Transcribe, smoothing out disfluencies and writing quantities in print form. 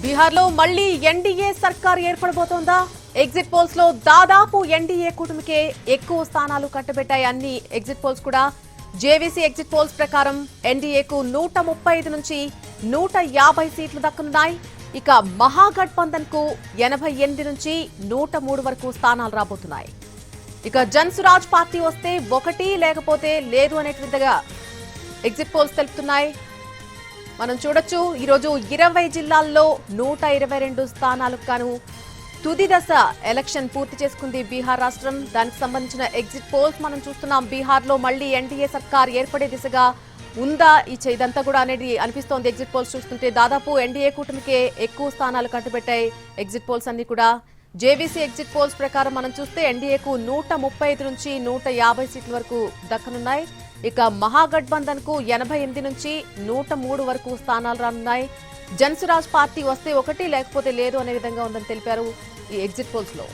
బీహార్లో మళ్లీ ఎన్డీఏ సర్కార్ ఏర్పడబోతోందా? ఎగ్జిట్ పోల్స్ లో దాదాపు ఎన్డీఏ కూటమికే ఎక్కువ స్థానాలు కట్టబెట్టాయి అన్ని ఎగ్జిట్ పోల్స్ కూడా. జేవీసీ ఎగ్జిట్ పోల్స్ ప్రకారం ఎన్డీఏకు 135 నుంచి 150 సీట్లు దక్కనున్నాయి. ఇక మహాగఠబంధన్ కు 88 నుంచి 103 వరకు స్థానాలు రాబోతున్నాయి. ఇక జన్సురాజ్ పార్టీ వస్తే ఒకటి లేకపోతే లేదు అనే విధంగా ఎగ్జిట్ పోల్స్ తెలుపుతున్నాయి. మనం చూడొచ్చు ఈరోజు 20 జిల్లాల్లో 122 స్థానాలకు గాను తుది దశ ఎలక్షన్ పూర్తి చేసుకుంది బీహార్ రాష్ట్రం. దానికి సంబంధించిన ఎగ్జిట్ పోల్స్ మనం చూస్తున్నాం. బీహార్ లో మళ్లీ ఎన్డీఏ సర్కార్ ఏర్పడే దిశగా ఉందా ఇదంతా కూడా అనేది అనిపిస్తోంది. ఎగ్జిట్ పోల్స్ చూస్తుంటే దాదాపు ఎన్డీఏ కూటమికే ఎక్కువ స్థానాలు కట్టబెట్టాయి ఎగ్జిట్ పోల్స్ అన్ని కూడా. జేవీసీ ఎగ్జిట్ పోల్స్ ప్రకారం మనం చూస్తే ఎన్డీఏకు 135 నుంచి 150 సీట్ల వరకు దక్కనున్నాయి. ఇక మహాగఠబంధన్ కు 88 నుంచి 103 వరకు స్థానాలు రానున్నాయి. జన్సురాజ్ పార్టీ వస్తే ఒకటి లేకపోతే లేదు అనే విధంగా ఉందని తెలిపారు ఈ ఎగ్జిట్ పోల్స్ లో.